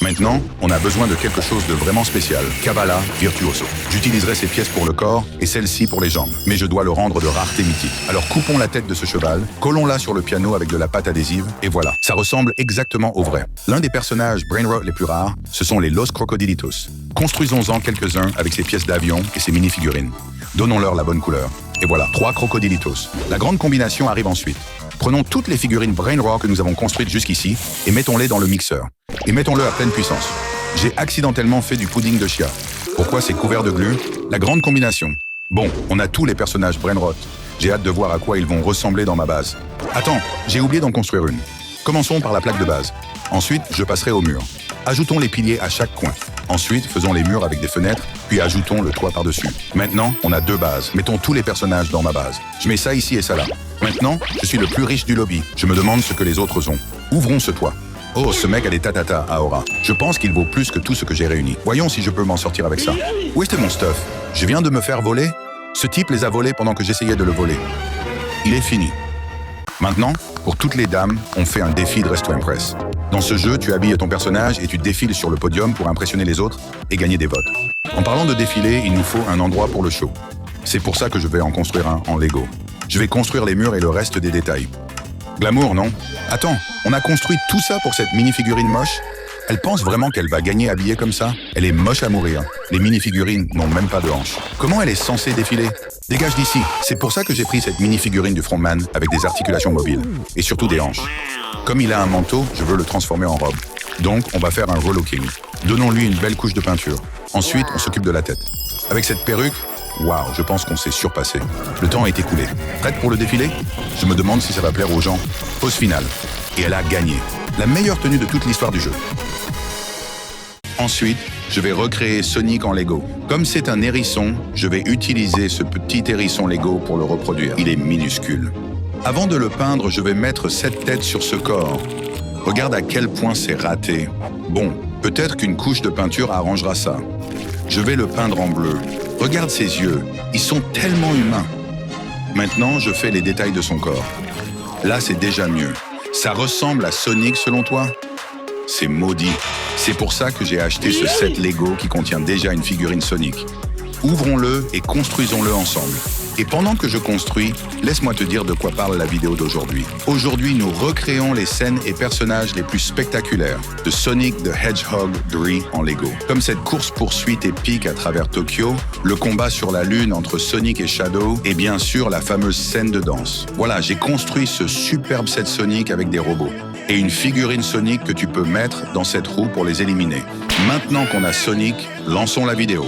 Maintenant, on a besoin de quelque chose de vraiment spécial. Cavala Virtuoso. J'utiliserai ces pièces pour le corps et celles-ci pour les jambes. Mais je dois le rendre de rareté mythique. Alors coupons la tête de ce cheval, collons-la sur le piano avec de la pâte adhésive, et voilà. Ça ressemble exactement au vrai. L'un des personnages Brainrot les plus rares, ce sont les Los Crocodilitos. Construisons-en quelques-uns avec ces pièces d'avion et ces mini-figurines. Donnons-leur la bonne couleur. Et voilà, 3 crocodilitos. La grande combinaison arrive ensuite. Prenons toutes les figurines Brainrot que nous avons construites jusqu'ici et mettons-les dans le mixeur. Et mettons-le à pleine puissance. J'ai accidentellement fait du pudding de chia. Pourquoi c'est couvert de glu? La grande combinaison. Bon, on a tous les personnages Brainrot. J'ai hâte de voir à quoi ils vont ressembler dans ma base. Attends, j'ai oublié d'en construire une. Commençons par la plaque de base. Ensuite, je passerai au mur. Ajoutons les piliers à chaque coin. Ensuite, faisons les murs avec des fenêtres, puis ajoutons le toit par-dessus. Maintenant, on a 2 bases. Mettons tous les personnages dans ma base. Je mets ça ici et ça là. Maintenant, je suis le plus riche du lobby. Je me demande ce que les autres ont. Ouvrons ce toit. Oh, ce mec a des tatatas à aura. Je pense qu'il vaut plus que tout ce que j'ai réuni. Voyons si je peux m'en sortir avec ça. Où était mon stuff? Je viens de me faire voler? Ce type les a volés pendant que j'essayais de le voler. Il est fini. Maintenant, pour toutes les dames, on fait un défi Dress to Impress. Dans ce jeu, tu habilles ton personnage et tu défiles sur le podium pour impressionner les autres et gagner des votes. En parlant de défiler, il nous faut un endroit pour le show. C'est pour ça que je vais en construire un en Lego. Je vais construire les murs et le reste des détails. Glamour, non? Attends, on a construit tout ça pour cette mini-figurine moche? Elle pense vraiment qu'elle va gagner habillée comme ça? Elle est moche à mourir. Les mini-figurines n'ont même pas de hanches. Comment elle est censée défiler? Dégage d'ici. C'est pour ça que j'ai pris cette mini-figurine du frontman avec des articulations mobiles. Et surtout des hanches. Comme il a un manteau, je veux le transformer en robe. Donc, on va faire un relooking. Donnons-lui une belle couche de peinture. Ensuite, on s'occupe de la tête. Avec cette perruque, waouh, je pense qu'on s'est surpassé. Le temps est écoulé. Prête pour le défilé? Je me demande si ça va plaire aux gens. Pause finale. Et elle a gagné. La meilleure tenue de toute l'histoire du jeu. Ensuite, je vais recréer Sonic en Lego. Comme c'est un hérisson, je vais utiliser ce petit hérisson Lego pour le reproduire. Il est minuscule. Avant de le peindre, je vais mettre cette tête sur ce corps. Regarde à quel point c'est raté. Bon, peut-être qu'une couche de peinture arrangera ça. Je vais le peindre en bleu. Regarde ses yeux, ils sont tellement humains. Maintenant, je fais les détails de son corps. Là, c'est déjà mieux. Ça ressemble à Sonic selon toi? C'est maudit. C'est pour ça que j'ai acheté ce set Lego qui contient déjà une figurine Sonic. Ouvrons-le et construisons-le ensemble. Et pendant que je construis, laisse-moi te dire de quoi parle la vidéo d'aujourd'hui. Aujourd'hui, nous recréons les scènes et personnages les plus spectaculaires de Sonic the Hedgehog 3 en Lego. Comme cette course-poursuite épique à travers Tokyo, le combat sur la Lune entre Sonic et Shadow, et bien sûr la fameuse scène de danse. Voilà, j'ai construit ce superbe set Sonic avec des robots. Et une figurine Sonic que tu peux mettre dans cette roue pour les éliminer. Maintenant qu'on a Sonic, lançons la vidéo.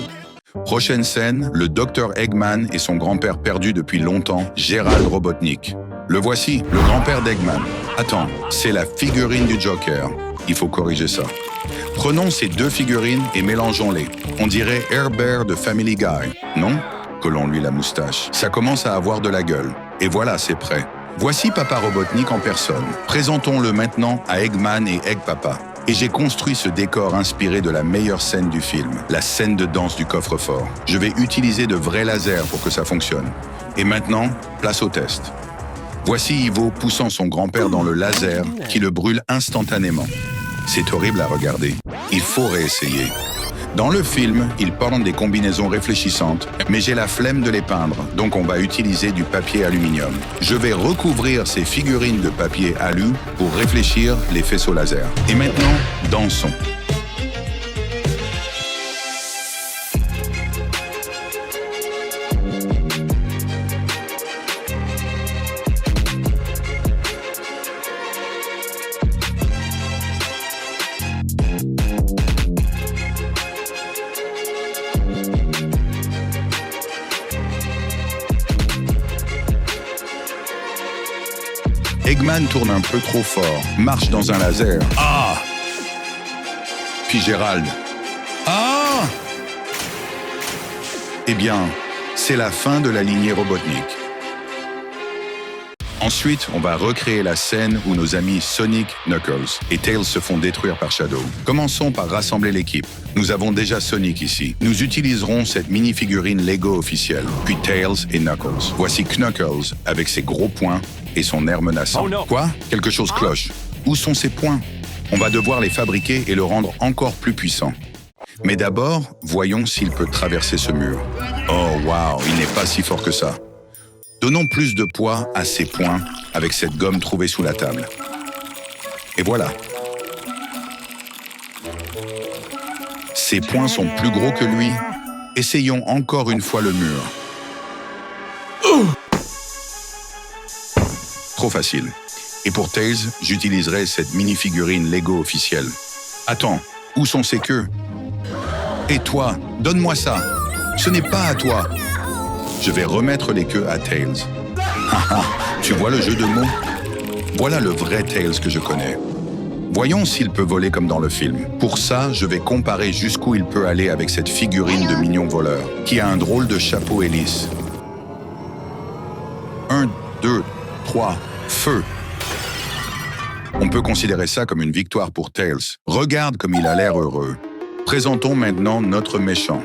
Prochaine scène, le Dr Eggman et son grand-père perdu depuis longtemps, Gerald Robotnik. Le voici, le grand-père d'Eggman. Attends, c'est la figurine du Joker. Il faut corriger ça. Prenons ces deux figurines et mélangeons-les. On dirait Air Bear de Family Guy, non? Collons-lui la moustache. Ça commence à avoir de la gueule. Et voilà, c'est prêt. Voici Papa Robotnik en personne. Présentons-le maintenant à Eggman et Egg Papa. Et j'ai construit ce décor inspiré de la meilleure scène du film, la scène de danse du coffre-fort. Je vais utiliser de vrais lasers pour que ça fonctionne. Et maintenant, place au test. Voici Ivo poussant son grand-père dans le laser qui le brûle instantanément. C'est horrible à regarder. Il faut réessayer. Dans le film, ils portent des combinaisons réfléchissantes, mais j'ai la flemme de les peindre, donc on va utiliser du papier aluminium. Je vais recouvrir ces figurines de papier alu pour réfléchir les faisceaux laser. Et maintenant, dansons. Eggman tourne un peu trop fort, marche dans un laser. Ah! Puis Gerald. Ah! Eh bien, c'est la fin de la lignée Robotnik. Ensuite, on va recréer la scène où nos amis Sonic, Knuckles et Tails se font détruire par Shadow. Commençons par rassembler l'équipe. Nous avons déjà Sonic ici. Nous utiliserons cette mini-figurine Lego officielle, puis Tails et Knuckles. Voici Knuckles avec ses gros poings et son air menaçant. Oh non. Quoi? Quelque chose cloche. Où sont ses poings? On va devoir les fabriquer et le rendre encore plus puissant. Mais d'abord, voyons s'il peut traverser ce mur. Oh waouh, il n'est pas si fort que ça. Donnons plus de poids à ses poings avec cette gomme trouvée sous la table. Et voilà. Ses poings sont plus gros que lui. Essayons encore une fois le mur. Trop facile. Et pour Tails, j'utiliserai cette mini-figurine Lego officielle. Attends, où sont ses queues? Et toi, donne-moi ça. Ce n'est pas à toi. Je vais remettre les queues à Tails. Haha, tu vois le jeu de mots? Voilà le vrai Tails que je connais. Voyons s'il peut voler comme dans le film. Pour ça, je vais comparer jusqu'où il peut aller avec cette figurine de mignon voleur, qui a un drôle de chapeau hélice. 1, 2, 3, feu! On peut considérer ça comme une victoire pour Tails. Regarde comme il a l'air heureux. Présentons maintenant notre méchant,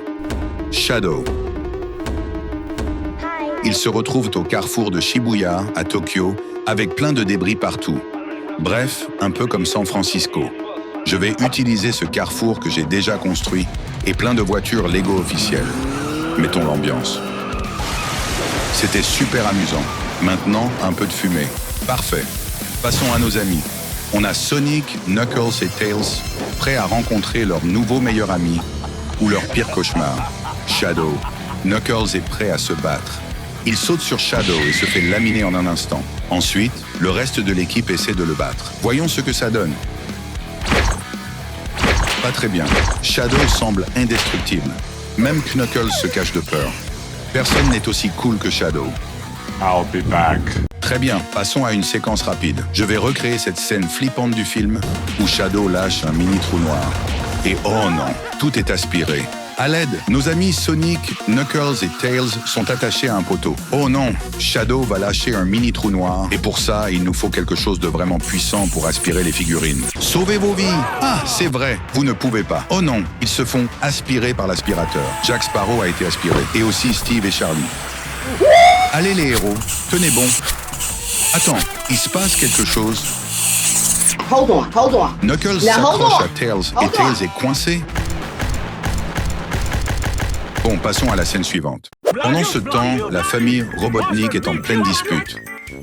Shadow. Ils se retrouvent au carrefour de Shibuya, à Tokyo, avec plein de débris partout. Bref, un peu comme San Francisco. Je vais utiliser ce carrefour que j'ai déjà construit et plein de voitures Lego officielles. Mettons l'ambiance. C'était super amusant. Maintenant, un peu de fumée. Parfait. Passons à nos amis. On a Sonic, Knuckles et Tails prêts à rencontrer leur nouveau meilleur ami ou leur pire cauchemar, Shadow. Knuckles est prêt à se battre. Il saute sur Shadow et se fait laminer en un instant. Ensuite, le reste de l'équipe essaie de le battre. Voyons ce que ça donne. Pas très bien. Shadow semble indestructible. Même Knuckles se cache de peur. Personne n'est aussi cool que Shadow. I'll be back. Très bien, passons à une séquence rapide. Je vais recréer cette scène flippante du film où Shadow lâche un mini trou noir. Et oh non, tout est aspiré. À l'aide, nos amis Sonic, Knuckles et Tails sont attachés à un poteau. Oh non, Shadow va lâcher un mini trou noir. Et pour ça, il nous faut quelque chose de vraiment puissant pour aspirer les figurines. Sauvez vos vies! Ah, c'est vrai, vous ne pouvez pas. Oh non, ils se font aspirer par l'aspirateur. Jack Sparrow a été aspiré. Et aussi Steve et Charlie. Allez les héros, tenez bon. Attends, il se passe quelque chose. Hold on. Knuckles Now, hold s'accroche on. à Tails et Hold on. Tails est coincé. Bon, passons à la scène suivante. Pendant ce temps, la famille Robotnik est en pleine dispute.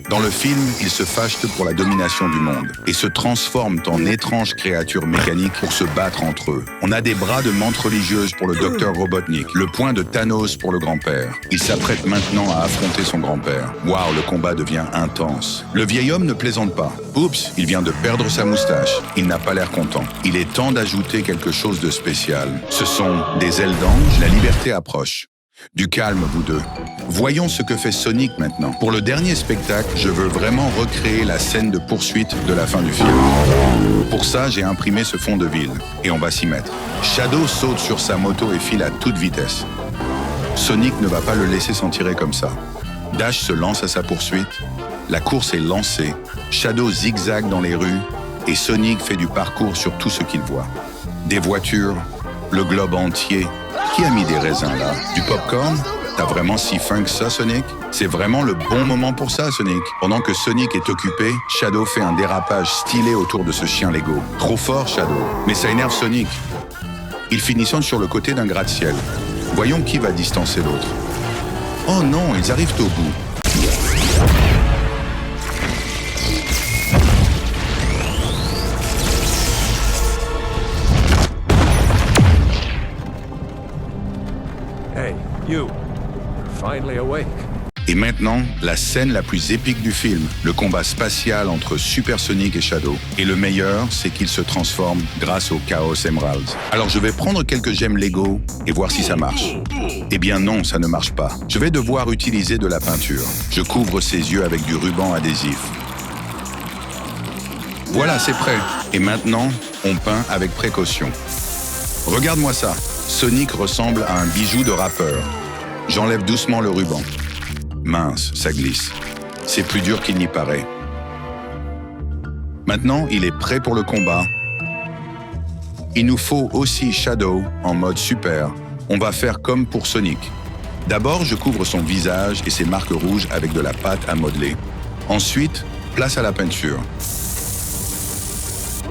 Dans le film, ils se fâchent pour la domination du monde et se transforment en étranges créatures mécaniques pour se battre entre eux. On a des bras de menthe religieuse pour le docteur Robotnik, le poing de Thanos pour le grand-père. Il s'apprête maintenant à affronter son grand-père. Waouh, le combat devient intense. Le vieil homme ne plaisante pas. Oups, il vient de perdre sa moustache. Il n'a pas l'air content. Il est temps d'ajouter quelque chose de spécial. Ce sont des ailes d'ange, la liberté approche. Du calme, vous deux. Voyons ce que fait Sonic maintenant. Pour le dernier spectacle, je veux vraiment recréer la scène de poursuite de la fin du film. Pour ça, j'ai imprimé ce fond de ville, et on va s'y mettre. Shadow saute sur sa moto et file à toute vitesse. Sonic ne va pas le laisser s'en tirer comme ça. Dash se lance à sa poursuite, la course est lancée, Shadow zigzague dans les rues, et Sonic fait du parcours sur tout ce qu'il voit. Des voitures, le globe entier. Qui a mis des raisins là? Du popcorn? T'as vraiment si faim que ça, Sonic? C'est vraiment le bon moment pour ça, Sonic. Pendant que Sonic est occupé, Shadow fait un dérapage stylé autour de ce chien Lego. Trop fort, Shadow. Mais ça énerve Sonic. Ils finissent sur le côté d'un gratte-ciel. Voyons qui va distancer l'autre. Oh non, ils arrivent au bout. Hey, you. You're finally awake. Et maintenant, la scène la plus épique du film, le combat spatial entre Super Sonic et Shadow. Et le meilleur, c'est qu'il se transforme grâce au Chaos Emeralds. Alors je vais prendre quelques gemmes Lego et voir si ça marche. Eh bien non, ça ne marche pas. Je vais devoir utiliser de la peinture. Je couvre ses yeux avec du ruban adhésif. Voilà, c'est prêt. Et maintenant, on peint avec précaution. Regarde-moi ça. Sonic ressemble à un bijou de rappeur. J'enlève doucement le ruban. Mince, ça glisse. C'est plus dur qu'il n'y paraît. Maintenant, il est prêt pour le combat. Il nous faut aussi Shadow en mode super. On va faire comme pour Sonic. D'abord, je couvre son visage et ses marques rouges avec de la pâte à modeler. Ensuite, place à la peinture.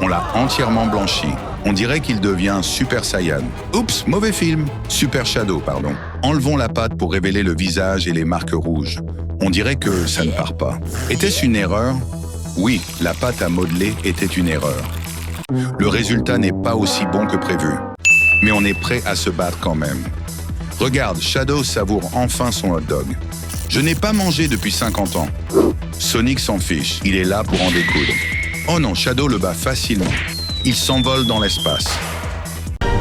On l'a entièrement blanchi. On dirait qu'il devient Super Saiyan. Oups, mauvais film. Super Shadow, pardon. Enlevons la pâte pour révéler le visage et les marques rouges. On dirait que ça ne part pas. Était-ce une erreur? Oui, la pâte à modeler était une erreur. Le résultat n'est pas aussi bon que prévu. Mais on est prêt à se battre quand même. Regarde, Shadow savoure enfin son hot dog. Je n'ai pas mangé depuis 50 ans. Sonic s'en fiche, il est là pour en découdre. Oh non, Shadow le bat facilement. Il s'envole dans l'espace.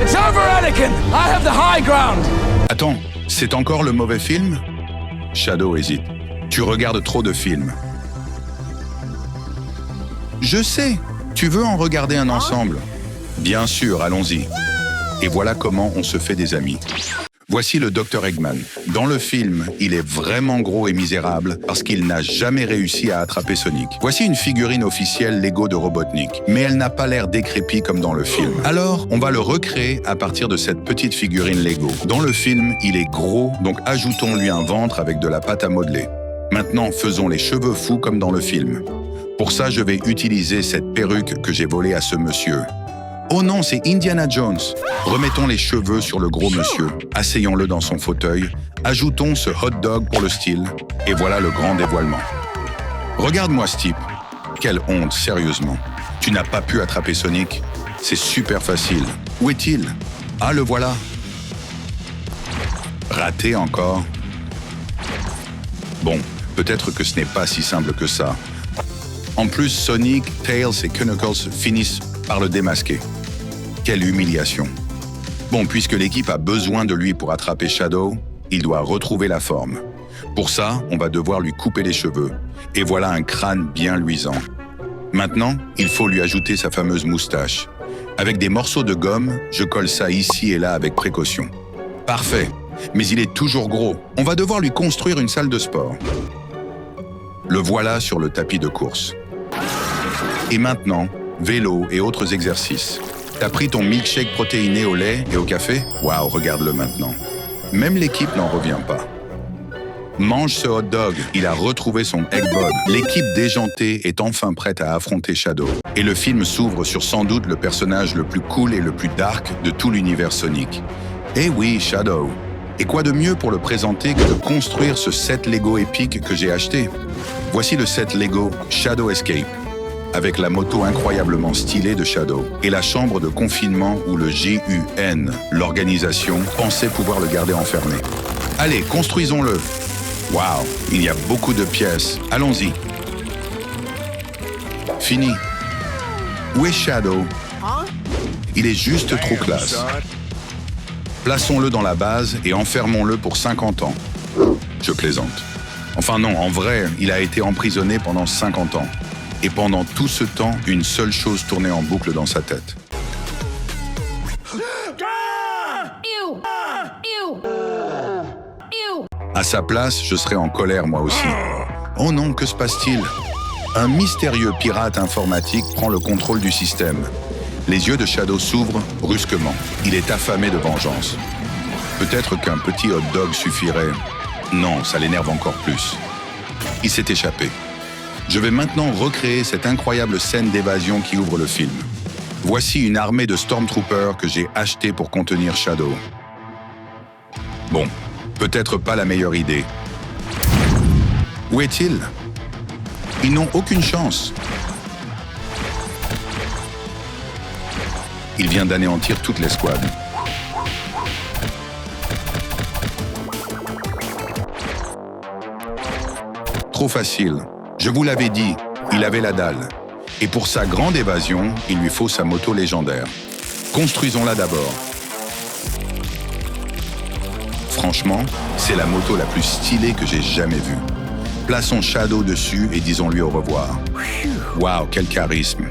It's over, Anakin! I have the high ground! Attends, c'est encore le mauvais film? Shadow hésite. Tu regardes trop de films. Je sais, tu veux en regarder un ensemble? Bien sûr, allons-y. Et voilà comment on se fait des amis. Voici le Dr Eggman. Dans le film, il est vraiment gros et misérable parce qu'il n'a jamais réussi à attraper Sonic. Voici une figurine officielle Lego de Robotnik, mais elle n'a pas l'air décrépite comme dans le film. Alors, on va le recréer à partir de cette petite figurine Lego. Dans le film, il est gros, donc ajoutons-lui un ventre avec de la pâte à modeler. Maintenant, faisons les cheveux fous comme dans le film. Pour ça, je vais utiliser cette perruque que j'ai volée à ce monsieur. Oh non, c'est Indiana Jones. Remettons les cheveux sur le gros monsieur. Asseyons-le dans son fauteuil. Ajoutons ce hot dog pour le style. Et voilà le grand dévoilement. Regarde-moi ce type. Quelle honte, sérieusement. Tu n'as pas pu attraper Sonic? C'est super facile. Où est-il? Ah, le voilà. Raté encore. Bon, peut-être que ce n'est pas si simple que ça. En plus, Sonic, Tails et Knuckles finissent par le démasquer. Quelle humiliation. Bon, puisque l'équipe a besoin de lui pour attraper Shadow, il doit retrouver la forme. Pour ça, on va devoir lui couper les cheveux. Et voilà un crâne bien luisant. Maintenant, il faut lui ajouter sa fameuse moustache. Avec des morceaux de gomme, je colle ça ici et là avec précaution. Parfait, mais il est toujours gros. On va devoir lui construire une salle de sport. Le voilà sur le tapis de course. Et maintenant, vélo et autres exercices. T'as pris ton milkshake protéiné au lait et au café? Waouh, regarde-le maintenant. Même l'équipe n'en revient pas. Mange ce hot dog, il a retrouvé son egg bug. L'équipe déjantée est enfin prête à affronter Shadow. Et le film s'ouvre sur sans doute le personnage le plus cool et le plus dark de tout l'univers Sonic. Eh oui, Shadow. Et quoi de mieux pour le présenter que de construire ce set Lego épique que j'ai acheté? Voici le set Lego Shadow Escape, avec la moto incroyablement stylée de Shadow et la chambre de confinement où le GUN, l'organisation, pensait pouvoir le garder enfermé. Allez, construisons-le. Waouh, il y a beaucoup de pièces. Allons-y. Fini. Où est Shadow? Il est juste trop classe. Plaçons-le dans la base et enfermons-le pour 50 ans. Je plaisante. Enfin non, en vrai, il a été emprisonné pendant 50 ans. Et pendant tout ce temps, une seule chose tournait en boucle dans sa tête. À sa place, je serais en colère moi aussi. Oh non, que se passe-t-il? Un mystérieux pirate informatique prend le contrôle du système. Les yeux de Shadow s'ouvrent brusquement. Il est affamé de vengeance. Peut-être qu'un petit hot dog suffirait. Non, ça l'énerve encore plus. Il s'est échappé. Je vais maintenant recréer cette incroyable scène d'évasion qui ouvre le film. Voici une armée de Stormtroopers que j'ai achetée pour contenir Shadow. Bon, peut-être pas la meilleure idée. Où est-il? Ils n'ont aucune chance. Il vient d'anéantir toute l'escouade. Trop facile. Je vous l'avais dit, il avait la dalle. Et pour sa grande évasion, il lui faut sa moto légendaire. Construisons-la d'abord. Franchement, c'est la moto la plus stylée que j'ai jamais vue. Plaçons Shadow dessus et disons-lui au revoir. Waouh, quel charisme!